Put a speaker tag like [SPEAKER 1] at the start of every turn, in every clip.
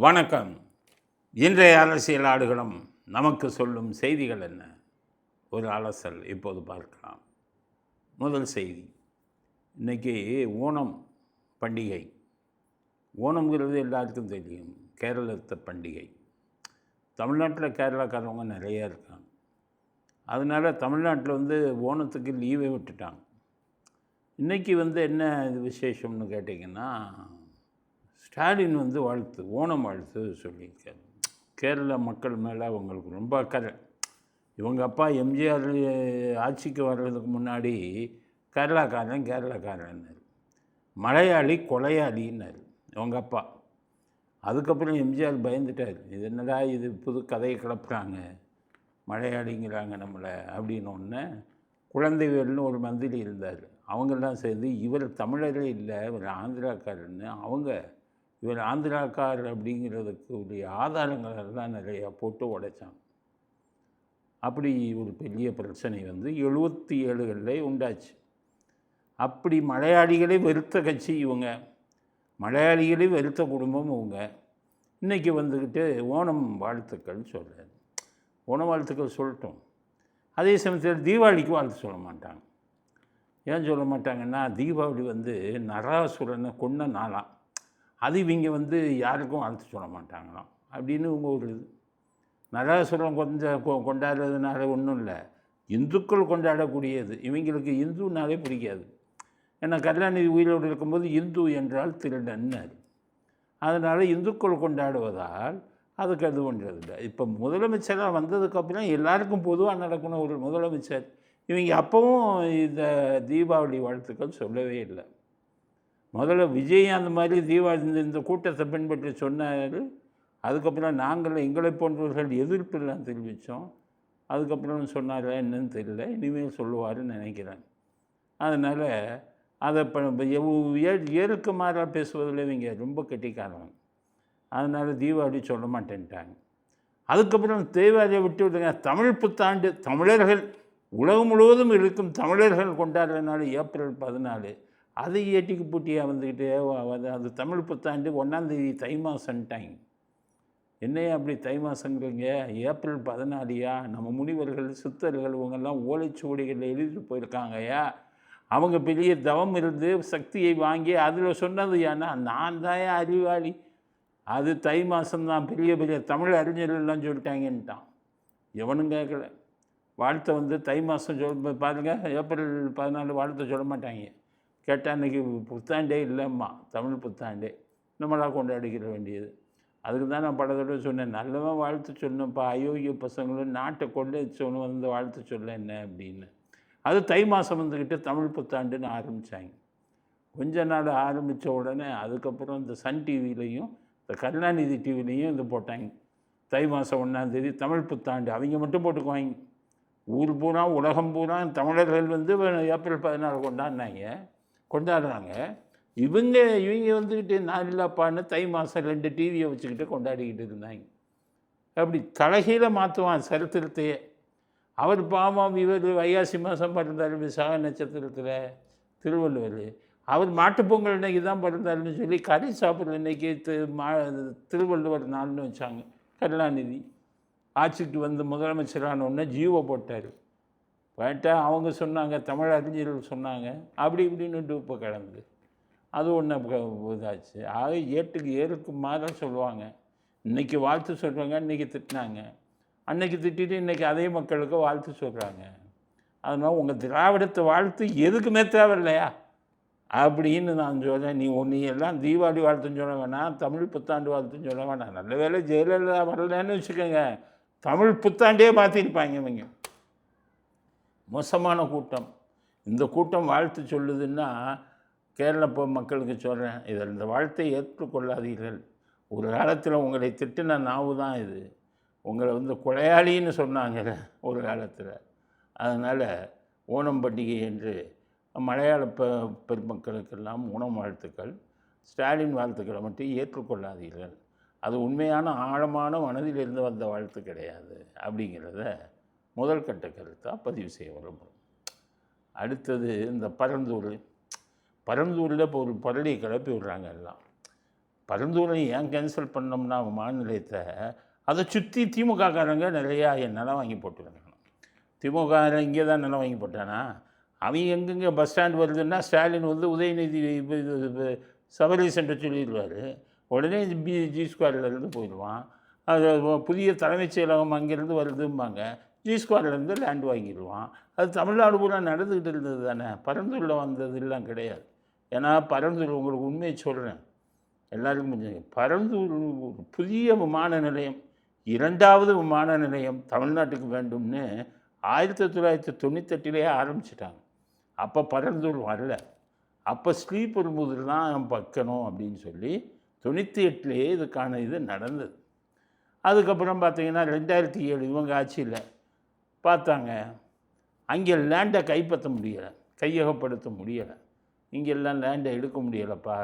[SPEAKER 1] வணக்கம். இன்றைய அரசியல் ஆடுகளம் நமக்கு சொல்லும் செய்திகள் என்ன? ஒரு அலசல் இப்போது பார்க்கலாம். முதல் செய்தி, இன்றைக்கி ஓணம் பண்டிகை. ஓணம்ங்கிறது எல்லாருக்கும் தெரியும், கேரளத்து பண்டிகை. தமிழ்நாட்டில் கேரளாக்காரவங்க நிறையா இருக்காங்க. அதனால் தமிழ்நாட்டில் ஓணத்துக்கு லீவே விட்டுட்டாங்க. இன்றைக்கி என்ன இது விசேஷம்னு கேட்டிங்கன்னா, ஸ்டாலின் வாழ்த்து, ஓணம் வாழ்த்து சொல்லியிருக்காரு. கேரள மக்கள் மேலே அவங்களுக்கு ரொம்ப அக்கறை. இவங்க அப்பா எம்ஜிஆர் ஆட்சிக்கு வர்றதுக்கு முன்னாடி கேரளாக்காரன்னாரு, மலையாளி கொலையாளின்னாரு இவங்க அப்பா. அதுக்கப்புறம் எம்ஜிஆர் பயந்துட்டார், இது என்னடா இது புது கதையை கிளப்புறாங்க, மலையாளிங்கிறாங்க நம்மளை அப்படின்னோடனே குழந்தைவேல்னு ஒரு மந்திரி இருந்தார். அவங்கெல்லாம் சேர்ந்து இவர் தமிழரே இல்லை, இவர் ஆந்திராக்காரன்னு இவர் ஆந்திராக்கார் அப்படிங்கிறதுக்கு உரிய ஆதாரங்களெல்லாம் நிறையா போட்டு உடைச்சாங்க. அப்படி ஒரு பெரிய பிரச்சனை 77களில் உண்டாச்சு. அப்படி மலையாளிகளை வெறுத்த கட்சி இவங்க, மலையாளிகளை வெறுத்த குடும்பம் இவங்க. இன்றைக்கி ஓணம் வாழ்த்துக்கள் சொல்கிறார். ஓணம் வாழ்த்துக்கள் சொல்லட்டும். அதே சமயத்தில் தீபாவளிக்கு வாழ்த்து சொல்ல மாட்டாங்க. ஏன் சொல்ல மாட்டாங்கன்னா, தீபாவளி நராசுரனை கொன்ன நாளாம். அது இவங்க யாருக்கும் வாழ்த்து சொல்ல மாட்டாங்களாம் அப்படின்னு இவங்க ஒரு இது. நராசுரம் கொண்டாடுறதுனால ஒன்றும் இல்லை, இந்துக்கள் கொண்டாடக்கூடியது. இவங்களுக்கு இந்துனாலே பிடிக்காது. ஏன்னா கருணாநிதி உயிரோடு இருக்கும்போது இந்து என்றால் திருடன்னார். அதனால் இந்துக்கள் கொண்டாடுவதால் அதுக்கு அது பண்ணுறதில்லை. இப்போ முதலமைச்சராக வந்ததுக்கப்புறம் எல்லாருக்கும் பொதுவாக நடக்கணும் ஒரு முதலமைச்சர். இவங்க அப்போவும் இந்த தீபாவளி வாழ்த்துக்கள் சொல்லவே இல்லை. முதல்ல விஜய் அந்த மாதிரி தீபாவளி இந்த கூட்டத்தை பின்பற்றி சொன்னார். அதுக்கப்புறம் நாங்கள் எங்களை போன்றவர்கள் எதிர்ப்பெல்லாம் தெரிவித்தோம். அதுக்கப்புறம் சொன்னார் என்னன்னு தெரியல, இனிமேல் சொல்லுவாருன்னு நினைக்கிறேன். அதனால் அதை ஏழுக்கு மாறாக பேசுவதில் இவங்க ரொம்ப கெட்டிக்காரங்க. அதனால் தீபாவளி சொல்ல மாட்டேன்ட்டாங்க. அதுக்கப்புறம் தீபாவளியை விட்டு விடுங்க, தமிழ் புத்தாண்டு தமிழர்கள் உலகம் முழுவதும் இருக்கும் தமிழர்கள் கொண்டாடுறதுனால ஏப்ரல் 14 அதை ஏட்டிக்கு பூட்டியாக அது தமிழ் புத்தாண்டு 1ஆம் தேதி தை மாதம்ட்டாங்க. என்னையா அப்படி தை மாதங்கிறீங்க? ஏப்ரல் 14 நம்ம முனிவர்கள் சித்தர்கள் இவங்கெல்லாம் ஓலைச்சுவடிகளில் எழுதிட்டு போயிருக்காங்கய்யா. அவங்க பெரிய தவம் இருந்து சக்தியை வாங்கி அதில் சொன்னது. ஏன்னா நான் தான் அறிவாளி, அது தை மாதம்தான், பெரிய பெரிய தமிழ் அறிஞர்கள்லாம் சொல்லிட்டாங்கன்ட்டான். எவனும் கேட்கல. வாழ்த்தை தை மாதம் பாருங்கள், ஏப்ரல் 14 வாழ்த்தை சொல்ல மாட்டாங்க. கேட்டால் அன்றைக்கி புத்தாண்டே இல்லைம்மா, தமிழ் புத்தாண்டே நம்மளாக கொண்டாடிக்கிற வேண்டியது. அதுக்கு தான் நான் பல தடவை சொன்னேன், நல்லவன் வாழ்த்து சொல்லணும்ப்பா, அயோக்கிய பசங்களும் நாட்டை கொண்டு வச்சவனு வாழ்த்து சொல்ல என்ன அப்படின்னு. அது தை மாதம் தமிழ் புத்தாண்டுன்னு ஆரம்பித்தாங்க. கொஞ்ச நாள் ஆரம்பித்த உடனே அதுக்கப்புறம் இந்த சன் டிவிலையும் இந்த கருணாநிதி டிவிலையும் இது போட்டாங்க. தை மாதம் 1ஆம் தேதி தமிழ் புத்தாண்டு. அவங்க மட்டும் போட்டுக்குவாங்க. ஊர் பூரா உலகம் பூரா தமிழர்கள் ஏப்ரல் 14 கொண்டாடுறாங்க. இவங்க நான் இல்லைப்பான்னு தை மாதம் 2 டிவியை வச்சுக்கிட்டு கொண்டாடிக்கிட்டு இருந்தாங்க. அப்படி தலைகீழ மாற்றுவான் சரித்திரத்தையே. அவர் பாவம், இவர் வைகாசி மாதம் பிறந்தார் விசாக நட்சத்திரத்தில் திருவள்ளுவர். அவர் மாட்டுப்பொங்கல் இன்றைக்கி தான் பிறந்தாருன்னு சொல்லி கறி சாப்பிட்ற இன்றைக்கி திருவள்ளுவர் நாள்னு வச்சாங்க. கருணாநிதி ஆட்சிக்கு முதலமைச்சரான உடனே ஜீவோ போட்டார். கேட்டால் அவங்க சொன்னாங்க, தமிழ் அறிஞர்கள் சொன்னாங்க, அப்படி இப்படின்னுட்டு இப்போ கிடந்து அது ஒன்று இதாச்சு. ஆக ஏழுக்கு மாறாக சொல்லுவாங்க. இன்றைக்கி வாழ்த்து சொல்கிறாங்க, இன்றைக்கி திட்டினாங்க, அன்றைக்கி திட்டிட்டு இன்றைக்கி அதே மக்களுக்கு வாழ்த்து சொல்கிறாங்க. அதனால் உங்கள் திராவிடத்தை வாழ்த்து எதுக்குமே தேவையில்லையா அப்படின்னு நான் சொல்கிறேன். நீ எல்லாம் தீபாவளி வாழ்த்துன்னு சொல்ல வேணாம், தமிழ் புத்தாண்டு வாழ்த்துன்னு சொல்ல வேணாம். நல்ல வேலை ஜெயலலிதா வரலன்னு வச்சுக்கோங்க, தமிழ் புத்தாண்டே மாற்றிருப்பாங்க இவங்க. மோசமான கூட்டம். இந்த கூட்டம் வாழ்த்து சொல்லுதுன்னா கேரள மக்களுக்கு சொல்கிறேன், இதில் இந்த வாழ்த்தை ஏற்றுக்கொள்ளாதீர்கள். ஒரு காலத்தில் உங்களை திட்டின நாவு தான் இது. உங்களை கொலையாளின்னு சொன்னாங்க ஒரு காலத்தில். அதனால் ஓணம் பண்டிகை என்று மலையாள பெருமக்களுக்கெல்லாம் ஓணம் வாழ்த்துக்கள். ஸ்டாலின் வாழ்த்துக்களை மட்டும் ஏற்றுக்கொள்ளாதீர்கள். அது உண்மையான ஆழமான மனதிலிருந்து வந்த வாழ்த்து கிடையாது அப்படிங்கிறத முதல் கட்ட கருத்தாக பதிவு செய்ய விரும்புகிறோம். அடுத்தது இந்த பரந்தூரில் இப்போ ஒரு பரளியை கிளப்பி விடுறாங்க எல்லாம். பரந்தூரை ஏன் கேன்சல் பண்ணோம்னா விமான நிலையத்தை, அதை சுற்றி திமுககாரங்க நிறையா நிலம் வாங்கி போட்டுருக்காங்க. திமுக இங்கே தான் நிலம் வாங்கி போட்டானா? அவங்க எங்கெங்கே பஸ் ஸ்டாண்ட் வருதுன்னா ஸ்டாலின் வந்து உதயநிதி இது சபரீசன்ட்டு சொல்லிடுவார். உடனே ஜி ஸ்கொயர்லேருந்து போயிடுவான். அது புதிய தலைமைச் செயலகம் அங்கேருந்து வருதும்பாங்க. G ஸ்கொயர்லேருந்து land வாங்கிடுவான். அது தமிழ்நாடு பூரா நடந்துக்கிட்டு இருந்தது தானே. பரந்தூரில் வந்ததுலாம் கிடையாது. ஏன்னா பரந்தூர் உங்களுக்கு உண்மையை சொல்கிறேன், எல்லாருக்கும் புரிஞ்சுங்க. பரந்தூர் புதிய விமான நிலையம், 2வது விமான நிலையம் தமிழ்நாட்டுக்கு வேண்டும்னு 1998 ஆரம்பிச்சிட்டாங்க. அப்போ பரந்தூர் வரல. அப்போ ஸ்ரீபெரும்புதூர் தான் வைக்கணும் அப்படின்னு சொல்லி 98 இதுக்கான இது நடந்தது. அதுக்கப்புறம் பார்த்தீங்கன்னா 2007 இவங்க ஆட்சியில் பார்த்தாங்க, அங்கே லேண்டை கைப்பற்ற முடியலை, கையகப்படுத்த முடியலை. இங்கெல்லாம் லேண்டை எடுக்க முடியலைப்பா,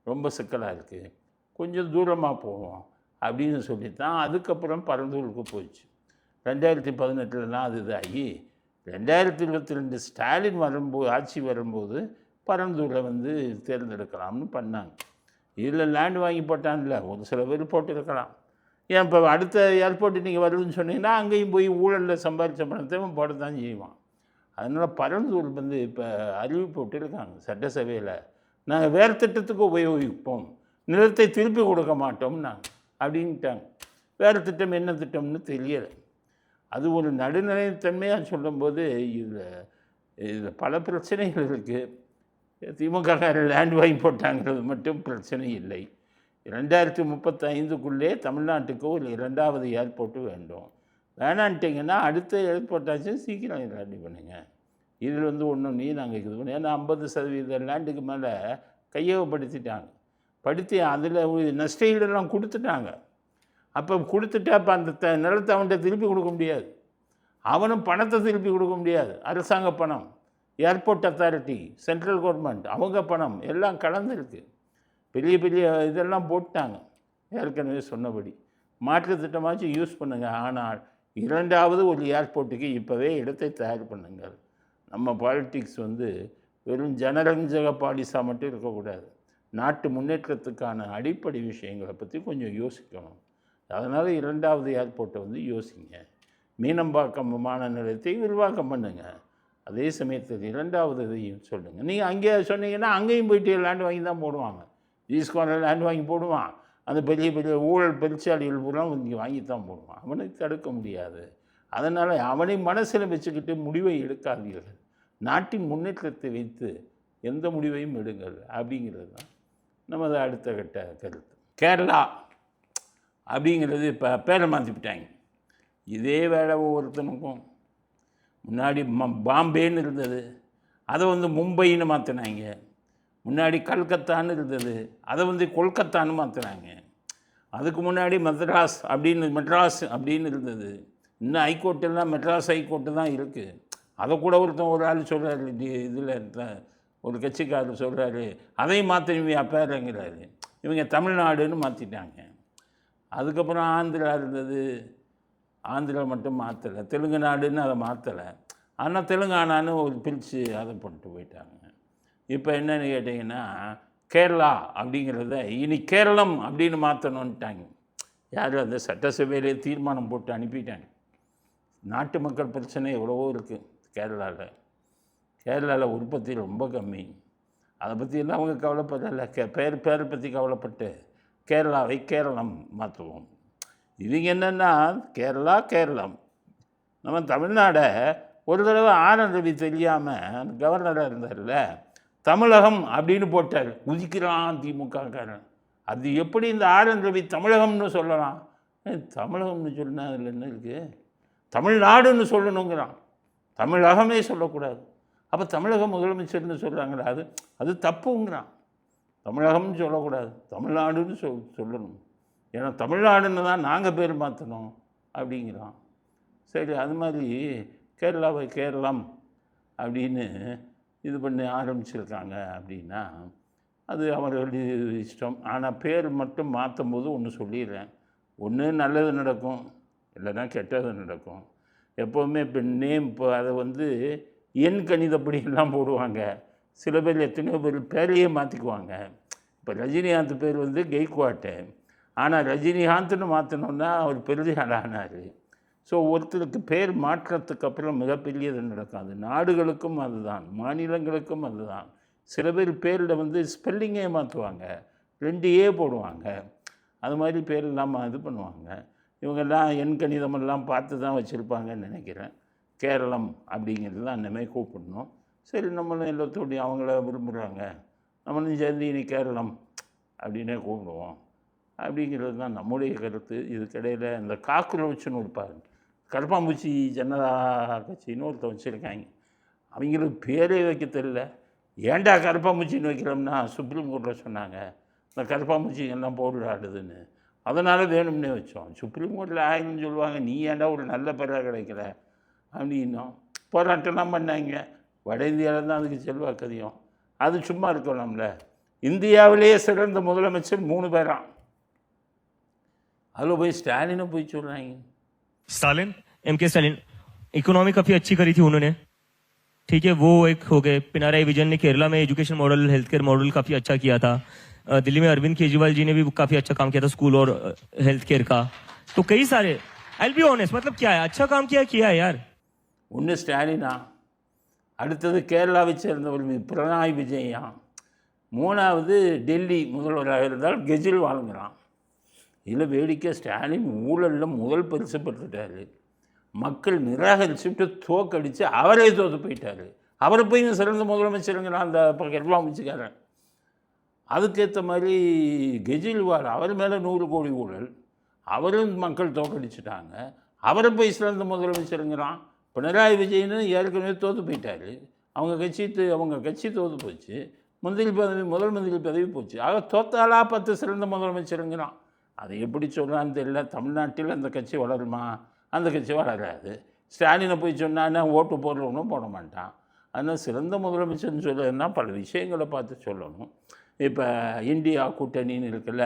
[SPEAKER 1] ரொம்ப சிக்கலாக இருக்குது, கொஞ்சம் தூரமாக போவோம் அப்படின்னு சொல்லி தான் அதுக்கப்புறம் பரந்தூருக்கு போயிடுச்சு. 2018 அது இதாகி 2022 ஸ்டாலின் வரும்போது ஆட்சி வரும்போது பரந்தூரை வந்து தேர்ந்தெடுக்கலாம்னு பண்ணாங்க. இதில் லேண்ட் வாங்கி போட்டான்ல, ஒரு சில பேர் போட்டுருக்கலாம். ஏன் இப்போ அடுத்த ஏர்போர்ட்டு நீங்கள் வருதுன்னு சொன்னீங்கன்னா அங்கேயும் போய் ஊழலில் சம்பாதிச்ச பணத்தை போட தான் செய்வான். அதனால் பரந்தூர் வந்து இப்போ அறிவிப்பு விட்டுருக்காங்க சட்டசபையில், நாங்கள் வேறு திட்டத்துக்கு உபயோகிப்போம், நிலத்தை திருப்பி கொடுக்க மாட்டோம்னாங்க அப்படின்ட்டாங்க. வேறு திட்டம் என்ன திட்டம்னு தெரியலை. அது ஒரு நடுநிலைத்தன்மையாக சொல்லும்போது இதில் பல பிரச்சனைகள் இருக்குது. திமுக லேண்ட் வாங்கி போட்டாங்கிறது மட்டும் பிரச்சனை இல்லை. 2035க்குள்ளே தமிழ்நாட்டுக்கு ஒரு 2வது ஏர்போர்ட்டு வேண்டும். வேணான்ட்டிங்கன்னா அடுத்த ஏர்போர்ட்டாச்சும் சீக்கிரம் ரெடி பண்ணுங்கள். இதில் வந்து ஒன்று நாங்கள் இது பண்ணி, ஏன்னா 50% லேண்டுக்கு மேலே கையகப்படுத்திட்டாங்க. படுத்தி அதில் நஷ்டஈடெல்லாம் கொடுத்துட்டாங்க. அப்போ கொடுத்துட்டா அப்போ அந்த நிலத்தை அவன்கிட்ட திருப்பி கொடுக்க முடியாது, அவனும் பணத்தை திருப்பி கொடுக்க முடியாது. அரசாங்க பணம், ஏர்போர்ட் அத்தாரிட்டி, சென்ட்ரல் கவர்மெண்ட் அவங்க பணம் எல்லாம் கலந்துருக்கு. பெரிய பெரிய இதெல்லாம் போட்டாங்க. ஏற்கனவே சொன்னபடி மாற்று திட்டமாச்சும் யூஸ் பண்ணுங்கள். ஆனால் 2வது ஒரு ஏர்போர்ட்டுக்கு இப்போவே இடத்தை தயார் பண்ணுங்கள். நம்ம பாலிட்டிக்ஸ் வந்து வெறும் ஜனரஞ்சக பாலிசாக மட்டும் இருக்கக்கூடாது. நாட்டு முன்னேற்றத்துக்கான அடிப்படை விஷயங்களை பற்றி கொஞ்சம் யோசிக்கணும். அதனால் 2வது ஏர்போர்ட்டை வந்து யோசிங்க. மீனம்பாக்கம் விமான நிலையத்தை விரிவாக்கம் பண்ணுங்கள். அதே சமயத்தில் 2வது இதையும் சொல்லுங்கள். நீங்கள் அங்கே சொன்னீங்கன்னா அங்கேயும் போயிட்டு லேண்ட் வாங்கி தான் போடுவாங்க. ஜிஸ்கானில் லேண்ட் வாங்கி போடுவான். அந்த பெரிய பெரிய ஊழல் பெருச்சாளிகள் பூரா இங்கே வாங்கித்தான் போடுவான். அவனுக்கு தடுக்க முடியாது. அதனால் அவனை மனசில் வச்சுக்கிட்டு முடிவை எடுக்காதீர்கள். நாட்டின் முன்னேற்றத்தை வைத்து எந்த முடிவையும் எடுங்கள் அப்படிங்கிறது தான் நமது அடுத்த கட்ட கருத்து. கேரளா அப்படிங்கிறது இப்போ பேரை மாற்றிவிட்டாங்க. இதே வேலை ஒவ்வொருத்தனுக்கும். முன்னாடி பாம்பேன்னு இருந்தது, அதை வந்து மும்பைன்னு மாற்றினாங்க. முன்னாடி கல்கத்தான்னு இருந்தது, அதை வந்து கொல்கத்தான்னு மாற்றினாங்க. அதுக்கு முன்னாடி மெட்ராஸ் அப்படின்னு இருந்தது. இன்னும் ஹைகோர்ட்டெல்லாம் மெட்ராஸ் ஹைகோர்ட்டு தான் இருக்குது. அதை கூட ஒரு ஆள் சொல்கிறாரு, இதில் ஒரு கட்சிக்காரர் சொல்கிறாரு, அதையும் மாற்றினுவியா பேருங்கிறாரு. இவங்க தமிழ்நாடுன்னு மாற்றிட்டாங்க. அதுக்கப்புறம் ஆந்திரா இருந்தது, ஆந்திரா மட்டும் மாற்றலை, தெலுங்கு நாடுன்னு அதை மாற்றலை. ஆனால் தெலுங்கானான்னு ஒரு பிரித்து அதை பண்ணிட்டு போயிட்டாங்க. இப்போ என்னென்னு கேட்டிங்கன்னா கேரளா அப்படிங்கிறத இனி கேரளம் அப்படின்னு மாற்றணுன்ட்டாங்க. யார் அந்த சட்டசபையிலே தீர்மானம் போட்டு அனுப்பிட்டாங்க. நாட்டு மக்கள் பிரச்சனை எவ்வளவோ இருக்குது கேரளாவில். கேரளாவில் உற்பத்தி ரொம்ப கம்மி. அதை பற்றியெல்லாம் அவங்க கவலைப்படலை. பேரை பற்றி கவலைப்பட்டு கேரளாவை கேரளம் மாற்றுவோம். இவங்க என்னென்னா கேரளம். நம்ம தமிழ்நாடை ஒரு தடவை ஆர்.என். ரவி தெரியாமல் கவர்னராக இருந்தார்ல, தமிழகம் அப்படின்னு போட்டார். உதிக்கிறான் திமுககாரன். அது எப்படி இந்த ஆர்.என். ரவி தமிழகம்னு சொல்லலாம்? தமிழகம்னு சொன்னால் அதில் என்ன இருக்குது? தமிழ்நாடுன்னு சொல்லணுங்கிறான். தமிழகமே சொல்லக்கூடாது. அப்போ தமிழக முதலமைச்சர்னு சொல்கிறாங்களா? அது தப்புங்கிறான். தமிழகம்னு சொல்லக்கூடாது, தமிழ்நாடுன்னு சொல்லணும். ஏன்னா தமிழ்நாடுன்னு தான் நாங்கள் பேர் மாற்றணும் அப்படிங்கிறான். சரி, அது மாதிரி கேரளாவை கேரளம் அப்படின்னு இது பண்ணி ஆரம்பிச்சிருக்காங்க அப்படின்னா அது அவர்களுடைய இஷ்டம். ஆனால் பேர் மட்டும் மாற்றும் போது ஒன்று சொல்லிடுறேன், ஒன்று நல்லது நடக்கும், இல்லைன்னா கெட்டது நடக்கும். எப்போவுமே இப்போ நேம் இப்போ அதை வந்து எண் கணிதப்படியெல்லாம் போடுவாங்க. சில பேர் எத்தனையோ பேர் பேரையே மாற்றிக்குவாங்க. இப்போ ரஜினிகாந்த் பேர் வந்து கெய்க்வாட்டு. ஆனால் ரஜினிகாந்த்னு மாற்றணுன்னா அவர் பெரிய ஆளானார். ஸோ ஒருத்தருக்கு பேர் மாற்றத்துக்கு அப்புறம் மிகப்பெரியது நடக்கும். அது நாடுகளுக்கும் அதுதான், மாநிலங்களுக்கும் அதுதான். சில பேர் பேரில் வந்து ஸ்பெல்லிங்கே மாற்றுவாங்க, 2 ஏ போடுவாங்க. அது மாதிரி பேர் இல்லாமல் இது பண்ணுவாங்க. இவங்கெல்லாம் எண் கணிதமெல்லாம் பார்த்து தான் வச்சுருப்பாங்கன்னு நினைக்கிறேன். கேரளம் அப்படிங்கிறது தான் அந்தமாதிரி கூப்பிடணும். சரி, நம்மளும் எல்லாத்தோடையும் அவங்கள விரும்புகிறாங்க, நம்மளும் சேர்ந்து இனி கேரளம் அப்படின்னே கூப்பிடுவோம் அப்படிங்கிறது தான் நம்முடைய கருத்து. இதுக்கிடையில் இந்த காக்ரோச்சுன்னு இருப்பாங்க, கருப்பாம்பூச்சி ஜனதா கட்சின்னு ஒருத்தர் வச்சுருக்காங்க. அவங்களுக்கு பேரே வைக்க தெரியல. ஏன்டா கருப்பாம்பூச்சின்னு வைக்கிறோம்னா சுப்ரீம் கோர்ட்டில் சொன்னாங்க இந்த கருப்பாம்பூச்சிங்கெல்லாம் போர்டில் ஆடுதுன்னு. அதனால் வேணும்னே வச்சோம். சுப்ரீம் கோர்ட்டில் ஆயின்னு சொல்லுவாங்க, நீ ஏன்டா ஒரு நல்ல பேராக கிடைக்கல அப்படின்னும் போராட்டம்லாம் பண்ணாங்க. வட இந்தியாவில் தான் அதுக்கு செல்வாக்கு அதிகம். அது சும்மா இருக்கணும்ல. இந்தியாவிலேயே சிறந்த முதலமைச்சர் 3 பேராம். அதில் போய் ஸ்டாலினை போய் சொல்கிறாங்க.
[SPEAKER 2] स्टालिन, एमके स्टालिन, इकोनॉमी काफी अच्छी करी थी उन्होंने, ठीक है, वो एक हो गए. पिनाराई विजयन ने केरला में education model, health care model काफी अच्छा किया था. दिल्ली में अरविंद केजरीवाल जी ने भी काफी अच्छा काम किया था स्कूल और हेल्थ केयर का. तो कई सारे, आई विल बी ऑनेस्ट, मतलब क्या है, अच्छा काम किया है यार.
[SPEAKER 1] ஒன்று ஸ்டாலினா, அடுத்தது கேரளாவை சேர்ந்தவர் பினராயி விஜயன், 3வது டெல்லி முதல்வராக இருந்தால் கெஜ்ரிவாலுங்கிறான். இதில் வேடிக்கை, ஸ்டாலின் ஊழலில் முதல் பரிசு பெற்றுட்டார். மக்கள் நிராகரிச்சுட்டு தோக்கடித்து அவரே தோற்று போயிட்டார். அவரை போய் சிறந்த முதலமைச்சருங்கிறான் அந்த கருப்பாம்பூச்சிக்காரன். அதுக்கேற்ற மாதிரி கெஜ்ரிவால், அவர் மேலே 100 கோடி ஊழல், அவரும் மக்கள் தோக்கடிச்சிட்டாங்க. அவரை போய் சிறந்த முதலமைச்சருங்கிறான். பினராயி விஜயன் ஏற்கனவே தோற்று போயிட்டார். அவங்க கட்சி தோற்று போச்சு. முதல் மந்திரி பதவி போச்சு. ஆக தோத்தாலா 10 சிறந்த முதலமைச்சருங்கிறான். அதை எப்படி சொல்கிறான்னு தெரியல. தமிழ்நாட்டில் அந்த கட்சி வளருமா? அந்த கட்சி வளராது. ஸ்டாலினை போய் சொன்னான்னா ஓட்டு போடுறவனும் போட மாட்டான். அதனால் சிறந்த முதலமைச்சர்னு சொல்லணும்னா பல விஷயங்களை பார்த்து சொல்லணும். இப்போ இந்தியா கூட்டணின்னு இருக்குல்ல,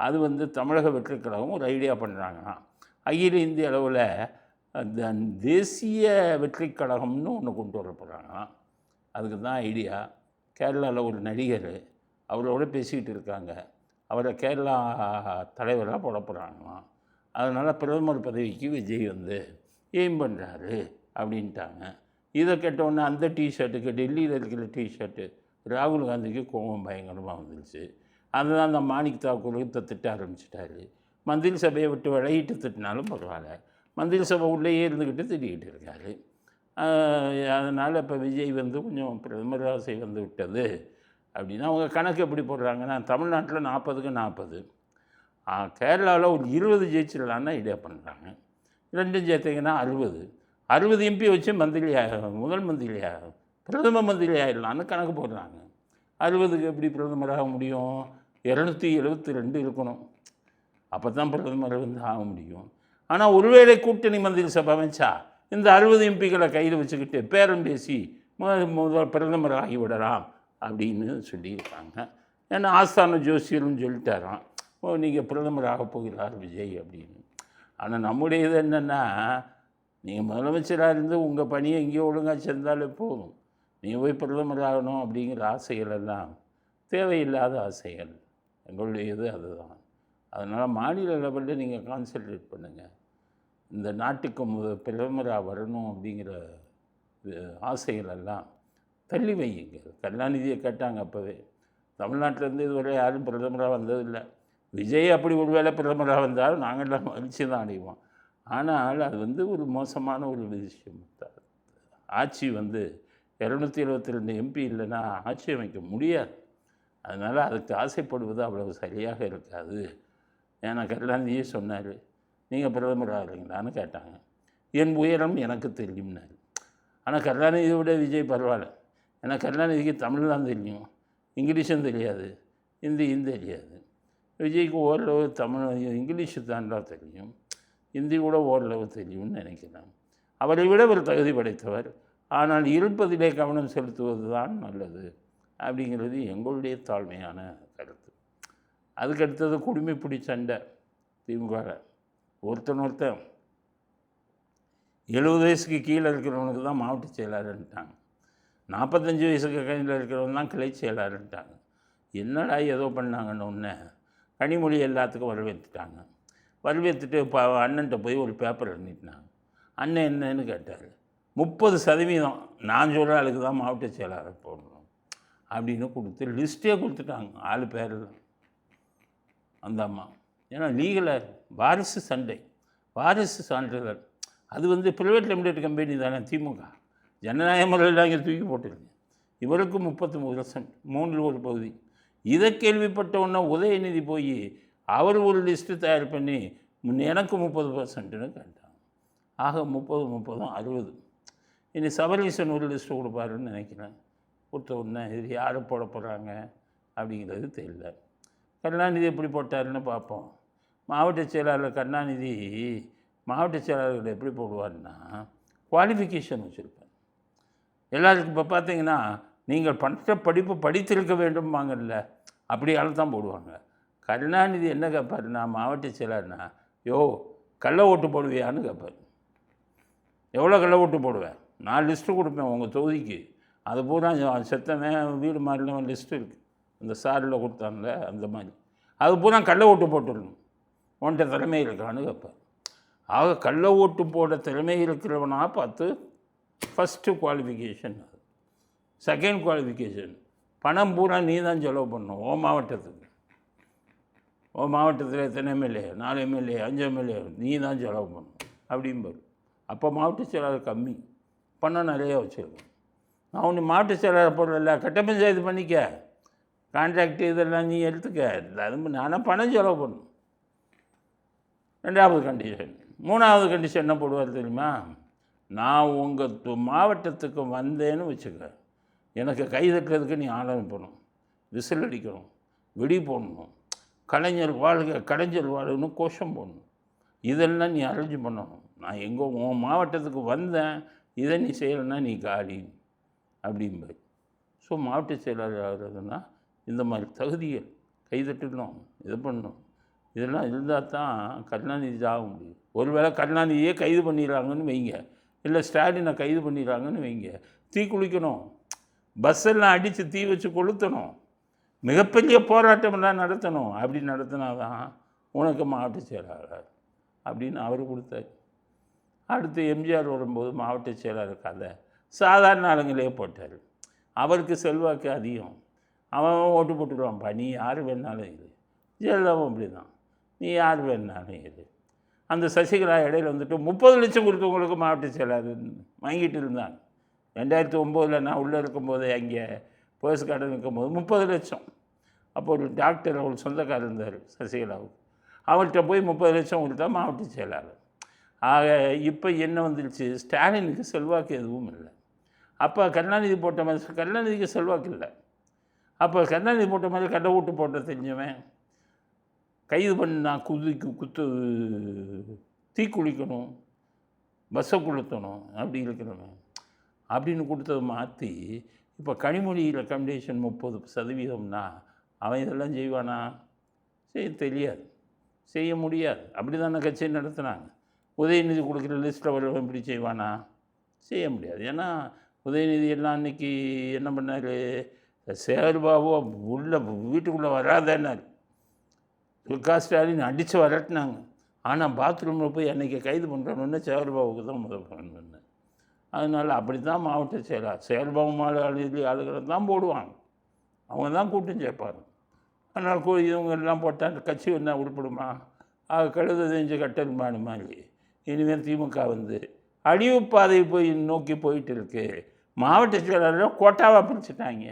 [SPEAKER 1] அது வந்து தமிழக வெற்றிக் கழகம் ஒரு ஐடியா பண்ணுறாங்களாம். அகில இந்திய அளவில் அந்த தேசிய வெற்றிக் கழகம்னு ஒன்று கொண்டு வர போகிறாங்களாம். அதுக்கு தான் ஐடியா. கேரளாவில் ஒரு நடிகர் அவரோட பேசிக்கிட்டு இருக்காங்க. அவரை கேரளா தலைவராக போட போகிறாங்களாம். அதனால் பிரதமர் பதவிக்கு விஜய் வந்து எய்ம் பண்ணுறாரு அப்படின்ட்டாங்க. இதை கேட்டவுடனே அந்த டிஷர்ட்டுக்கு, டெல்லியில் இருக்கிற டிஷர்ட்டு ராகுல் காந்திக்கு கோபம் பயங்கரமாக வந்துருச்சு. அதுதான் அந்த மாணிக் தாக்கூருக்கு திட்ட ஆரம்பிச்சிட்டாரு. மந்திரி சபையை விட்டு விலகிட்டு திட்டினாலும் பரவாயில்ல, மந்திரி சபை உள்ளேயே இருந்துக்கிட்டு திட்டிக்கிட்டு இருக்காரு. அதனால் இப்போ விஜய் வந்து கொஞ்சம் பிரதமர் ஆசை வந்து விட்டது அப்படின்னா அவங்க கணக்கு எப்படி போடுறாங்கன்னா, தமிழ்நாட்டில் 40க்கு 40, கேரளாவில் ஒரு 20 ஜெயிச்சிடலான்னு ஐடியா பண்ணுறாங்க. 2 சேர்த்திங்கன்னா 60 எம்பி வச்சு முதல் மந்திரியாக பிரதம மந்திரி ஆகிடலான்னு கணக்கு போடுறாங்க. 60க்கு எப்படி பிரதமராக முடியும்? 272 இருக்கணும், அப்போ தான் பிரதமர் வந்து ஆக முடியும். ஆனால் ஒருவேளை கூட்டணி மந்திரி சபை அமைச்சா இந்த 60 எம்பிக்களை கையில் வச்சுக்கிட்டு பேரம் பேசி முதல் பிரதமர் ஆகிவிடலாம் அப்படின்னு சொல்லியிருக்காங்க. ஏன்னா ஆஸ்தான ஜோசியர்னு சொல்லிட்டாராம், நீங்கள் பிரதமராக போகிறார் விஜய் அப்படின்னு. ஆனால் நம்முடைய இது என்னென்னா, நீங்கள் முதலமைச்சராக இருந்து உங்கள் பணியை எங்கேயோ ஒழுங்காக சேர்ந்தாலே போதும். நீங்கள் போய் பிரதமராகணும் அப்படிங்கிற ஆசைகள் எல்லாம் தேவையில்லாத ஆசைகள். எங்களுடைய இது அதுதான். அதனால் மாநில லெவலில் நீங்கள் கான்சன்ட்ரேட் பண்ணுங்கள். இந்த நாட்டுக்கு பிரதமராக வரணும் அப்படிங்கிற ஆசைகள் எல்லாம் தள்ளி வையுங்க. கருணாநிதியை கேட்டாங்க அப்போவே. தமிழ்நாட்டிலேருந்து இதுவரை யாரும் பிரதமராக வந்ததில்லை. விஜய் அப்படி ஒரு வேளை பிரதமராக வந்தாலும் நாங்கள்லாம் மகிழ்ச்சி தான் அடைவோம். ஆனால் அது வந்து ஒரு மோசமான ஒரு விஷயம். ஆட்சி வந்து 272 எம்பி இல்லைன்னா ஆட்சி அமைக்க முடியாது. அதனால் அதுக்கு ஆசைப்படுவது அவ்வளவு சரியாக இருக்காது. ஏன்னா கருணாநிதியே சொன்னார், நீங்கள் பிரதமர் ஆகிறீங்களான்னு கேட்டாங்க. என் உயரம் எனக்கு தெரியும்னாரு. ஆனால் கருணாநிதியை விட விஜய் பரவாயில்ல. ஏன்னா கருணாநிதிக்கு தமிழ் தான் தெரியும், இங்கிலீஷும் தெரியாது, ஹிந்தியும் தெரியாது. விஜய்க்கு ஓரளவு இங்கிலீஷு தான்டா தெரியும், ஹிந்தி கூட ஓரளவு தெரியும்னு நினைக்கிறேன். அவரை விட ஒரு தகுதி படைத்தவர். ஆனால் இருப்பதிலே கவனம் செலுத்துவது தான் நல்லது அப்படிங்கிறது எங்களுடைய தாழ்மையான கருத்து. அதுக்கடுத்தது குடிமைப்பிடி சண்டை. திமுக ஒருத்தன் 70 வயசுக்கு கீழே இருக்கிறவனுக்கு தான் மாவட்ட செயலாளர்ன்ட்டாங்க, 45 வயசுக்கு கையில் இருக்கிறவன் தான் கிளை செயலாளர்ன்ட்டாங்க. என்னடா ஏதோ பண்ணாங்கன்னு ஒன்று கனிமொழி எல்லாத்துக்கும் வரவேற்றுட்டாங்க. வரவேற்றுட்டு இப்போ அண்ணன்ட்ட போய் ஒரு பேப்பர் நீட்டினாங்க. அண்ணன் என்னன்னு கேட்டார். 30% நான் சொல்கிற ஆளுக்கு தான் மாவட்ட செயலாளர் போடணும் அப்படின்னு கொடுத்து லிஸ்ட்டே கொடுத்துட்டாங்க. 4 பேர் அந்த அம்மா. ஏன்னா லீகலாக வாரிசு சண்டை, வாரிசு சான்றிதழ் அது வந்து ப்ரைவேட் லிமிடெட் கம்பெனி தானே. திமுக ஜனநாயக முறையில் இங்கே தூக்கி போட்டுருக்கு. இவருக்கு 33%, 1/3. இதை கேள்விப்பட்ட உடனே உதயநிதி போய் அவர் ஒரு லிஸ்ட்டு தயார் பண்ணி எனக்கு 30%ன்னு கேட்டாங்க. ஆக 30 60. இனி சபரீசன் ஒரு லிஸ்ட்டு கொடுப்பாருன்னு நினைக்கிறேன். கொடுத்த உடனே இது யாரை போட போகிறாங்க அப்படிங்கிறது தெரியல. கருணாநிதி எப்படி போட்டாருன்னு பார்ப்போம். மாவட்ட செயலாளர் கருணாநிதி மாவட்ட செயலாளர்கள் எப்படி போடுவார்னா குவாலிஃபிகேஷன் வச்சுருப்பார். எல்லாருக்கும் இப்போ பார்த்தீங்கன்னா நீங்கள் பண்ணுற படிப்பு படித்திருக்க வேண்டும்பாங்கல்ல, அப்படியால தான் போடுவாங்க. கருணாநிதி என்ன கேட்பாருன்னா மாவட்ட செயலாளர்னா, யோ கள்ள ஓட்டு போடுவியான்னு கேட்பார். எவ்வளோ கள்ள ஓட்டு போடுவேன்? 4 லிஸ்ட்டு கொடுப்பேன் உங்கள் தொகுதிக்கு. அது பூரா செத்தவன் வீடு மாறினவன் லிஸ்ட்டு இருக்குது. அந்த சாரில் கொடுத்தாங்கல்ல அந்த மாதிரி. அது பூரா கள்ள ஓட்டு போட்டுடணும். உன்கிட்ட திறமை இருக்கான்னு கேட்பார். ஆக கள்ள ஓட்டு போட திறமை இருக்கிறவனா பார்த்து ஃபஸ்ட்டு குவாலிஃபிகேஷன். அது செகண்ட் குவாலிஃபிகேஷன் பணம் பூரா நீ தான் செலவு பண்ணணும். மாவட்டத்துக்கு மாவட்டத்தில் எத்தனை எம்எல்ஏ, 4 எம்எல்ஏ, 5 எம்எல்ஏ நீ தான் செலவு பண்ணணும் அப்படிம்பாரு. அப்போ மாவட்ட செயலாளர் கம்மி, பணம் நிறையா வச்சுருக்கேன். நான் ஒன்று மாவட்ட செயலாளர் போடல, கட்ட பஞ்சாயத்து பண்ணிக்க, கான்ட்ராக்டு இதெல்லாம் நீ எடுத்துக்க, அது நானும் பணம் செலவு பண்ணணும். 2வது கண்டிஷன். 3வது கண்டிஷன் என்ன போடுவார் தெரியுமா? நான் உங்கள் மாவட்டத்துக்கு வந்தேன்னு வச்சுக்க, எனக்கு கை தட்டுறதுக்கு நீ ஆள் அனுப்பணும், விசில் அடிக்கணும், வெடி போடணும், கலைஞர் வாழ்க கலைஞர் வாழ்கன்னு கோஷம் போடணும். இதெல்லாம் நீ அரேஞ்ச் பண்ணணும். நான் எங்கே உன் மாவட்டத்துக்கு வந்தேன், இதை நீ செய்யலைன்னா நீ காலி அப்படிம்பார். ஸோ மாவட்ட செயலாளர் ஆகிறதுனா இந்த மாதிரி தகுதிகள் கைதட்டணும், இது பண்ணணும். இதெல்லாம் இருந்தால் தான் கருணாநிதி ஆக முடியும். ஒருவேளை கருணாநிதியே கைது பண்ணிடுறாங்கன்னு வைங்க, இல்லை ஸ்டாலினை கைது பண்ணிடுறாங்கன்னு வைங்க, தீ குளிக்கணும், பஸ்ஸெல்லாம் அடித்து தீ வச்சு கொளுத்தணும், மிகப்பெரிய போராட்டமெல்லாம் நடத்தணும். அப்படி நடத்தினா தான் உனக்கு மாவட்ட செயலாளர் அப்படின்னு அவர் கொடுத்தார். அடுத்து எம்ஜிஆர் வரும்போது மாவட்ட செயலாளர் கதை சாதாரண ஆளுங்களே போட்டார். அவருக்கு செல்வாக்கு அதிகம், அவன் ஓட்டு போட்டுடுவான்ப்பா, நீ யார் வேணாலும் இது. ஜெயலலிதாவும் அப்படி தான், நீ யார் வேணாலும் இது. அந்த சசிகலா இடையில் வந்துட்டு 30 லட்சம் கொடுத்தவங்களுக்கு மாவட்ட செயலாளர் வாங்கிட்டு இருந்தாங்க. 2009 நான் உள்ளே இருக்கும்போது அங்கே போலீஸ் கார்டன் இருக்கும்போது 30 லட்சம். அப்போ ஒரு டாக்டர் அவர் சொந்தக்காரர் இருந்தார் சசிகலாவுக்கு, அவர்கிட்ட போய் 30 லட்சம் கொடுத்தா மாவட்ட செயலாளர். ஆக இப்போ என்ன வந்துருச்சு, ஸ்டாலினுக்கு செல்வாக்கு எதுவும் இல்லை. அப்போ கருணாநிதி போட்ட மாதிரி கருணாநிதிக்கு செல்வாக்கு இல்லை. அப்போ கருணாநிதி போட்ட மாதிரி கடை ஓட்டு போட்ட தெரிஞ்சவன் கைது பண்ணா குத்து தீ குளிக்கணும், பஸ்ஸை குளுத்தணும் அப்படி இருக்கிறவன் அப்படின்னு கொடுத்ததை மாற்றி இப்போ கனிமொழி ரெக்கமெண்டேஷன் 30%னா அவன் இதெல்லாம் செய்வானா? செய்ய தெரியாது, செய்ய முடியாது. அப்படி தானே கட்சி நடத்துனாங்க. உதயநிதி கொடுக்குற லிஸ்ட்டில் வரவன் இப்படி செய்வானா? செய்ய முடியாது. ஏன்னா உதயநிதி எல்லாம் அன்றைக்கி என்ன பண்ணார், சேகர்பாபு உள்ள வீட்டுக்குள்ளே வராதேன்னார். ஸ்டாலின் அடித்து வரட்டினாங்க. ஆனால் பாத்ரூமில் போய் அன்றைக்கி கைது பண்ணுறோன்னு சேகர்பாபுக்கு தான் முதல் பண்ணேன். அதனால் அப்படி தான் மாவட்ட செயல்பாபு மாநில ஆளுகளை தான் போடுவாங்க, அவங்க தான் கூட்டம் சேர்ப்பாங்க. அதனால் இவங்க எல்லாம் போட்டால் கட்சி என்ன உருப்படுமா? கழுத தெரிஞ்ச கட்டல் மாடு மாதிரி இனிமேல் திமுக வந்து அழிவு பாதை போய் நோக்கி போயிட்டு இருக்கு. மாவட்ட செயலாளர் கோட்டாவாக பிரிச்சுட்டாங்க,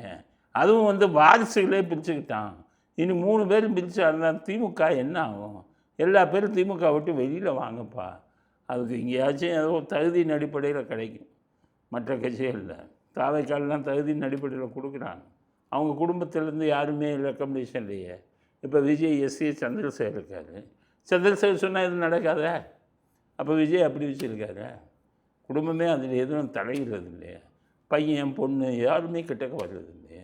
[SPEAKER 1] அதுவும் வந்து வாரிசுகளே பிரிச்சுக்கிட்டான். இனி 3 பேரும் பிரித்து இருந்தால் திமுக என்ன ஆகும்? எல்லா பேரும் திமுக விட்டு வெளியில் வாங்கப்பா. அதுக்கு எங்கேயாச்சும் ஏதோ தகுதியின் அடிப்படையில் கிடைக்கும். மற்ற கட்சிகளில் தாவைக்காலெலாம் தகுதியின் அடிப்படையில் கொடுக்குறாங்க. அவங்க குடும்பத்திலேருந்து யாருமே ரெக்கமெண்டேஷன் இல்லையே. இப்போ விஜய் எஸ்சி சந்திரசேகர் இருக்கார். சந்திரசேகர் சொன்னால் எதுவும் நடக்காத? அப்போ விஜய் அப்படி வச்சுருக்காரு. குடும்பமே அதில் எதுவும் தலையிடுறது இல்லையே. பையன் பொண்ணு யாருமே கிட்டக்க வர்றது இல்லையே.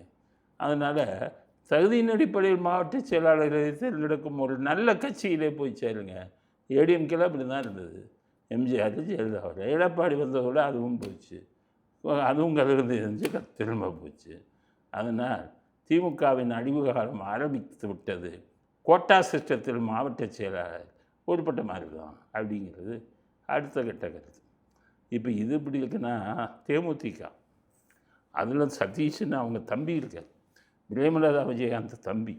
[SPEAKER 1] அதனால் தகுதியின் அடிப்படையில் மாவட்ட செயலாளர்களை தேர்ந்தெடுக்கும் ஒரு நல்ல கட்சியிலே போய் சேருங்க. ஏடிஎம்கேலாம் அப்படி தான் இருந்தது. எம்ஜிஆர் ஜெயலலிதா எடப்பாடி வந்ததோடு அதுவும் போச்சு, அதுவும் கலந்து இருந்துச்சு, திரும்ப போச்சு. அதனால் திமுகவின் அழிவு காலம் ஆரம்பித்து விட்டது, கோட்டா சிஸ்டத்தில் மாவட்ட செயலாளர் ஒருப்பட்ட மாதிரி தான் அப்படிங்கிறது அடுத்த கட்ட கருத்து. இப்போ இது இப்படி இருக்குன்னா தேமுதிக, அதில் சதீஷ்னு அவங்க தம்பி இருக்கார், பிரேமலதா விஜயகாந்த் தம்பி,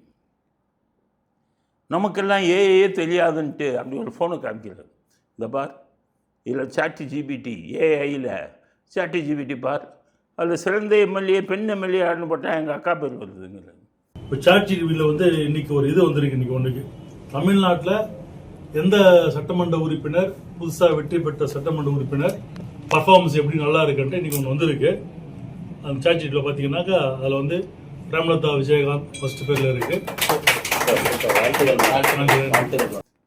[SPEAKER 1] நமக்கெல்லாம் ஏஏ தெரியாதுன்ட்டு அப்படி ஒரு ஃபோனை காமிக்கிறது. இந்த பார், இதில் ChatGPT ஏஐயில் ChatGPT பார், அதில் சிறந்த எம்எல்ஏ பெண் எம்எல்ஏ ஆடுன்னு போட்டால் எங்கள் அக்கா பேர் வருதுங்கிறது.
[SPEAKER 3] இப்போ ChatGPTயில் வந்து இன்னைக்கு ஒரு இது வந்திருக்கு. இன்னைக்கு ஒன்றுக்கு தமிழ்நாட்டில் எந்த சட்டமன்ற உறுப்பினர் புதுசாக வெற்றி பெற்ற சட்டமன்ற உறுப்பினர் பர்ஃபார்மன்ஸ் எப்படி நல்லா இருக்குன்ட்டு இன்னைக்கு ஒன்று வந்திருக்கு. அந்த ChatGPTயில் பார்த்தீங்கன்னாக்கா அதில் வந்து பிரேமலதா விஜயகாந்த் ஃபர்ஸ்ட் பேரில் இருக்கு.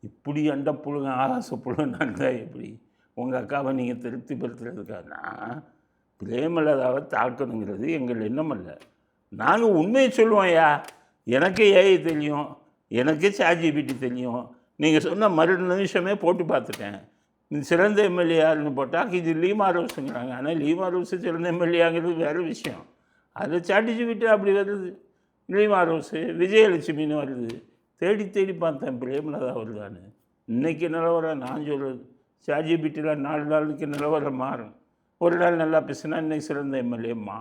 [SPEAKER 1] இப்படி அண்ட புழுங்க ஆகாச புழுங்கா எப்படி உங்கள் அக்காவை நீங்கள் திருப்திப்படுத்துறதுக்கானா பிரேமலதாவை தாக்கணுங்கிறது எங்கள் எண்ணம் அல்ல. நாங்கள் உண்மையை சொல்லுவோம்யா, எனக்கு ஏஐ தெரியும், எனக்கு ChatGPT தெரியும், நீங்கள் சொன்ன மறு நிமிஷமே போட்டு பார்த்துட்டேன். சிறந்த எம்எல்ஏ யாருன்னு போட்டால் இது லீமா ரோஸுங்கிறாங்க. ஆனால் லீமா ரோஸு சிறந்த எம்எல்ஏங்கிறது வேறு விஷயம். அது ChatGPT அப்படி வருது, லீமா ரோஸு விஜயலட்சுமின்னு வருது. தேடி தேடி பார்த்தேன் பிரேமலதா வருதான்னு. இன்றைக்கி நிலவரம் நான் சொல்கிறது, ChatGPTயில் 4 நாளுக்கு நிலவரம் மாறும். ஒரு நாள் நல்லா பேசுனா இன்றைக்கி சிறந்த எம்எல்ஏம்மா,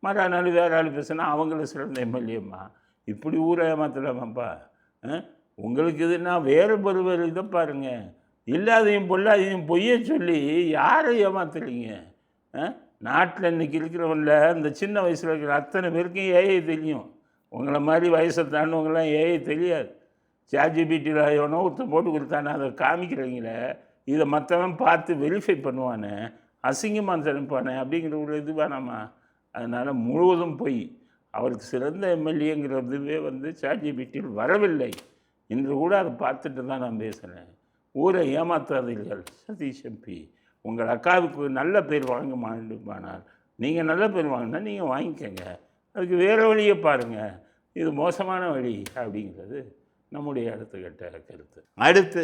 [SPEAKER 1] மறு நாள் வேறு ஆள் பேசுனா அவங்களும் சிறந்த எம்எல்ஏம்மா. இப்படி ஊரை ஏமாத்தலாமாப்பா? உங்களுக்கு இதுன்னா வேறு ஒருவர் இதை பாருங்கள், இல்லாதையும் பொல்லாதையும் பொய்யை சொல்லி யாரை ஏமாத்துறீங்க? நாட்டில் இன்றைக்கி இருக்கிறவங்கள இந்த சின்ன வயசில் இருக்கிற அத்தனை பேருக்கும் ஏஐ தெரியும். உங்களை மாதிரி வயசை தாண்டவங்களாம் ஏஐ தெரியாது. ChatGPTயில் எவனோ ஒருத்தன் போட்டு கொடுத்தானே அதை காமிக்கிறீங்களே, இதை மற்றவன் பார்த்து வெரிஃபை பண்ணுவானே, அசிங்கமாக நினைப்பானே அப்படிங்கிற ஒரு இது வேணாமா? அதனால் முழுவதும் போய் அவருக்கு சிறந்த எம்எல்ஏங்கிறதுவே வந்து ChatGPTயில் வரவில்லை என்று கூட அதை பார்த்துட்டு தான் நான் பேசுகிறேன். ஊரை ஏமாத்தாதீர்கள் சதீஷ் MP. உங்கள் அக்காவுக்கு நல்ல பேர் வாங்க மாட்டேமானால் நீங்கள் நல்ல பேர் வாங்கினா நீங்கள் வாங்கிக்கோங்க, அதுக்கு வேறு வழியை பாருங்கள். இது மோசமான வழி அப்படிங்கிறது நம்முடைய அடுத்த கட்ட கருத்து. அடுத்து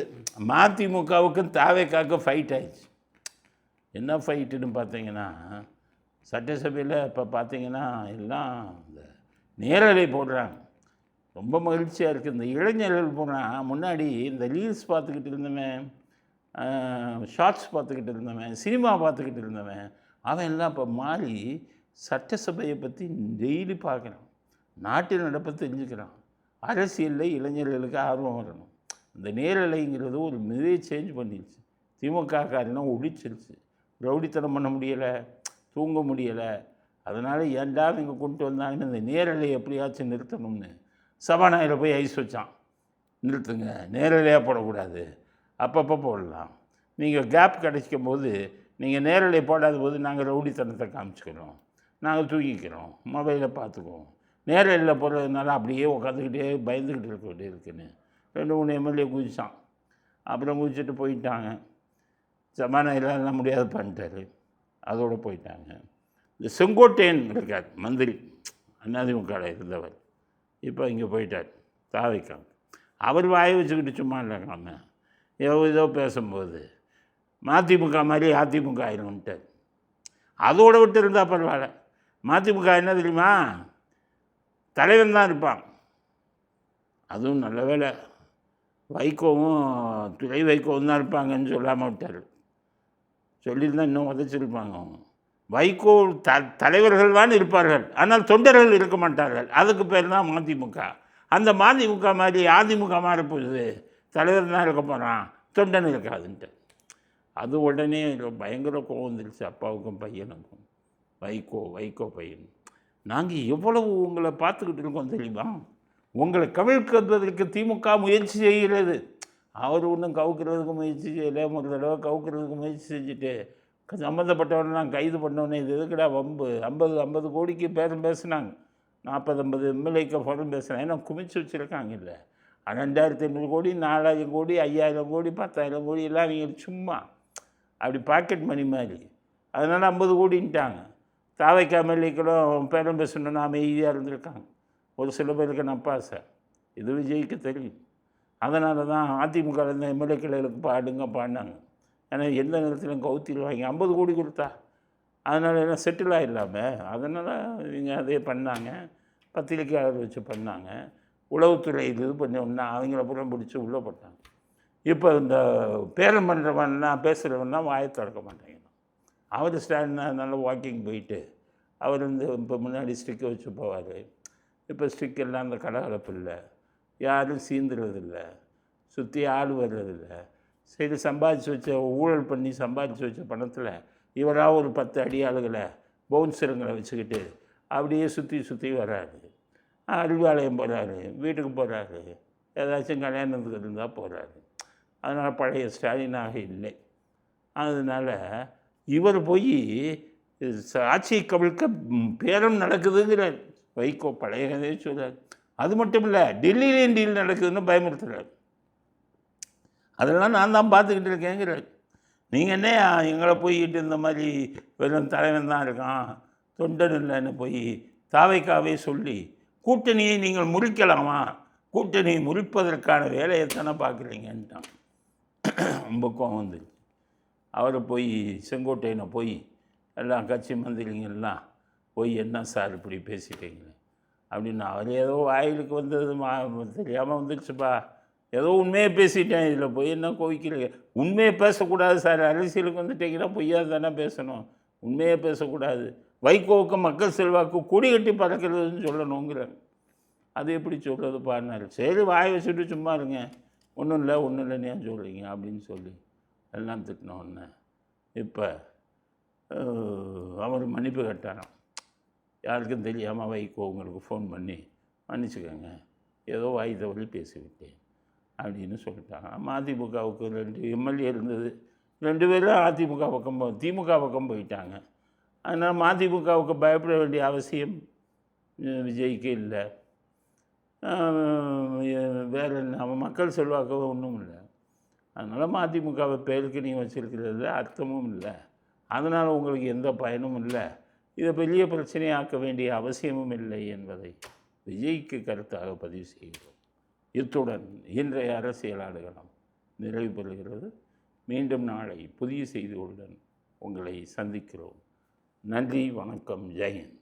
[SPEAKER 1] மதிமுகவுக்கும் தாவேக்காவுக்கும் ஃபைட் ஆயிடுச்சு. என்ன ஃபைட்டுன்னு பார்த்தீங்கன்னா, சட்டசபையில் இப்போ பார்த்தீங்கன்னா எல்லாம் இந்த நேரலை போடுறாங்க. ரொம்ப மகிழ்ச்சியாக இருக்குது. இந்த இளைஞர்கள் போனால் முன்னாடி இந்த ரீல்ஸ் பார்த்துக்கிட்டு இருந்தவன், ஷார்ட்ஸ் பார்த்துக்கிட்டு இருந்தவன், சினிமா பார்த்துக்கிட்டு இருந்தவன், அவன் எல்லாம் இப்போ மாறி சட்டசபையை பற்றி டெய்லி பார்க்குறான், நாட்டில் நடப்பை தெரிஞ்சுக்கிறான். அரசியலில் இளைஞர்களுக்கு ஆர்வம் வரணும். இந்த நேரலைங்கிறது ஒரு நிறைய சேஞ்ச் பண்ணிடுச்சு. திமுக காரணம் ஒழிச்சிருச்சு. ரவுடித்தனம் பண்ண முடியலை, தூங்க முடியலை. அதனால் ஏன்டா இங்கே கொண்டு வந்தாங்கன்னு இந்த நேரலை எப்படியாச்சும் நிறுத்தணும்னு சபாநாயகரை போய் ஐஸ் வச்சான். நிறுத்துங்க, நேரலையாக போடக்கூடாது, அப்பப்போ போடலாம். நீங்கள் கேப் கிடைக்கும் போது நீங்கள் நேரலை போடாத போது நாங்கள் ரவுடித்தனத்தை காமிச்சிக்கிறோம், நாங்கள் தூங்கிக்கிறோம், மொபைலை பார்த்துக்குவோம். நேரலையில் போடுறதுனால அப்படியே உட்காந்துக்கிட்டே பயந்துக்கிட்டு இருக்க வேண்டிய இருக்குன்னு 2-3 எம்எல்ஏ குதிச்சான். அப்புறம் குதிச்சுட்டு போயிட்டாங்க. சபாநாயகரெலாம் முடியாது பண்ணிட்டார், அதோடு போயிட்டாங்க. இந்த செங்கோட்டையன் இருக்கார், மந்திரி, அதிமுகவில் இருந்தவர், இப்போ இங்கே போயிட்டார் தாவைக்காங்க. அவர் வாயை வச்சுக்கிட்டு சும்மா இல்லைக்காம ஏதோ பேசும்போது மதிமுக மாதிரி அதிமுக ஆயிடும்ட்டார். அதோடு விட்டு இருந்தால் பரவாயில்ல. மதிமுக என்ன தெரியுமா, தலைவன் தான் இருப்பான். அதுவும் நல்ல வேலை வைகோவும் துணை வைகோவும் தான் இருப்பாங்கன்னு சொல்லாமல் விட்டார். சொல்லியிருந்தால் இன்னும் உதச்சிருப்பாங்க. வைகோ தலைவர்கள் தான் இருப்பார்கள், ஆனால் தொண்டர்கள் இருக்க மாட்டார்கள். அதுக்கு பேர் தான் மதிமுக. அந்த மதிமுக மாதிரி அதிமுக மாறப்போகுது, தலைவர் தான் இருக்க போகிறான், தொண்டன் இருக்காதுன்ட்டு. அது உடனே பயங்கர கோவம் வந்துருச்சு அப்பாவுக்கும் பையனுக்கும். வைகோ பையன், நாங்கள் எவ்வளவு உங்களை பார்த்துக்கிட்டு இருக்கோம் தெரியுமா? உங்களை கவிழ்க்கிறதுக்கு திமுக முயற்சி செய்கிறது. அவர் ஒன்றும் கவுக்கிறதுக்கு முயற்சி செய்யலை. ஒரு தடவை கவுக்கிறதுக்கு முயற்சி செஞ்சுட்டு சம்மந்தப்பட்டவரெலாம் கைது பண்ணோன்னே இது எதுக்குடா வம்பு. 50 கோடிக்கு பேரம் பேசுனாங்க, 40-50 எம்எல்ஏக்கு பணம் பேசுகிறாங்க. ஏன்னா குமிச்சு வச்சுருக்காங்க. இல்லை 2500 கோடி, 4000 கோடி, 5000 கோடி, 10,000 கோடி எல்லாம் அவங்க சும்மா அப்படி பாக்கெட் மணி மாதிரி. அதனால் 50 கோடின்ட்டாங்க. தாவைக்கு எம்எல்ஏக்களும் பேரம் பேசணுன்னா அமைதியாக இருந்திருக்காங்க. ஒரு சில பேருக்கு நப்பாசை. இது விஜய்க்கு தெரியும். அதனால தான் அதிமுக இருந்த எம்எல்ஏக்களுக்கு பாடினாங்க. ஏன்னா எந்த நேரத்திலும் கவுத்திடுவாங்க 50 கோடி கொடுத்தா. அதனால் என்ன செட்டில் ஆகிடலாமே, அதனால் இவங்க அதே பண்ணாங்க. பத்திரிக்கையாளர் வச்சு பண்ணாங்க. உளவுத்துறை இது பண்ண அவங்கள புறம் பிடிச்சி உள்ளே போட்டாங்க. இப்போ இந்த பேரம் பண்ணுறவன்னா பேசுகிறவன்னா வாயை திறக்க மாட்டேங்கிறான். அவர் ஸ்டாண்ட் அதனால வாக்கிங் போயிட்டு அவர் இப்போ முன்னாடி ஸ்டிக்கை வச்சு போவார். இப்போ ஸ்டிக் எல்லாம் அந்த கலகலப்பு இல்லை, யாரும் சீந்துறதில்லை, சுற்றி ஆள் வர்றதில்லை. சரி, சம்பாதிச்சு வச்ச ஊழல் பண்ணி சம்பாதிச்சு வச்ச பணத்தில் இவராக ஒரு 10 அடியாளுகளை பவுன்சருங்களை வச்சுக்கிட்டு அப்படியே சுற்றி வர்றாரு. அறிவாலயம் போகிறாரு, வீட்டுக்கு போகிறாரு, ஏதாச்சும் கல்யாணத்துக்கு இருந்தால் போகிறாரு. அதனால் பழைய ஸ்டாலினாக இல்லை. அதனால் இவர் போய் ஆட்சியை கவிழ்க்க பேரம் நடக்குதுங்கிறார். வைகோ பழைய கதையை சொல்கிறார். அது மட்டும் இல்லை, டெல்லியிலேயும் டீல் நடக்குதுன்னு பயமுறுத்துறாரு. அதெல்லாம் நான் தான் பார்த்துக்கிட்டு இருக்கேங்கிறார். நீங்கள் என்ன எங்களை போய்கிட்டு இந்த மாதிரி வெறும் தலைவன் தான் இருக்கான், தொண்டன் இல்லைன்னு போய் தாவைக்காவே சொல்லி கூட்டணியை நீங்கள் முறிக்கலாமா, கூட்டணியை முறிப்பதற்கான வேலையை தானே பார்க்குறீங்கன்ட்டான். ரொம்ப கோவம் வந்துச்சு. அவரை போய் செங்கோட்டையனை போய் எல்லாம் கட்சி மந்திரிங்கெல்லாம் போய் என்ன சார் இப்படி பேசிட்டீங்க அப்படின்னு அவர் ஏதோ வாயிலுக்கு வந்தது தெரியாமல் வந்துடுச்சுப்பா, ஏதோ உண்மையை பேசிட்டேன், இதில் போய் என்ன கோவிக்கிறீங்க, உண்மையை பேசக்கூடாது சார், அரசியலுக்கு வந்துட்டீங்கன்னா பொய்யா தானே பேசணும், உண்மையே பேசக்கூடாது, வைகோவுக்கு மக்கள் செல்வாக்கு கொடி கட்டி பறக்கிறதுன்னு சொல்லணுங்கிறாங்க. அது எப்படி சொல்கிறது பாருனாரு. சரி, வாய் வச்சுட்டு சும்மா இருங்க, ஒன்றும் இல்லைன்னு ஏன் சொல்கிறீங்க அப்படின்னு சொல்லி எல்லாம் திட்டினோன்னே இப்போ அவர் மன்னிப்பு கேட்டாராம். யாருக்கும் தெரியாமல் வைகோ உங்களுக்கு ஃபோன் பண்ணி மன்னிச்சுக்கோங்க, ஏதோ வாய் தவறி பேசிவிட்டேன் அப்படின்னு சொல்லிட்டாங்க. மதிமுகவுக்கு 2 எம்எல்ஏ இருந்தது, 2 பேரும் அதிமுக பக்கம் திமுக பக்கம் போயிட்டாங்க. அதனால் மதிமுகவுக்கு பயப்பட வேண்டிய அவசியம் விஜய்க்கு இல்லை. வேறு என்ன, மக்கள் செல்வாக்கு ஒன்றும் இல்லை. அதனால் மதிமுகவை பேருக்கு நீங்கள் வச்சுருக்கிறது அர்த்தமும் இல்லை, அதனால் உங்களுக்கு எந்த பயனும் இல்லை, இதை பெரிய பிரச்சனையாக்க வேண்டிய அவசியமும் இல்லை என்பதை விஜய்க்கு கருத்தாக பதிவு செய்கிறோம். இத்துடன் இன்றைய அரசியல் ஆடுகளம் நிறைவு பெறுகிறது. மீண்டும் நாளை புதிய செய்திகளுடன் உங்களை சந்திக்கிறோம். நன்றி, வணக்கம், ஜெயஹிந்த்.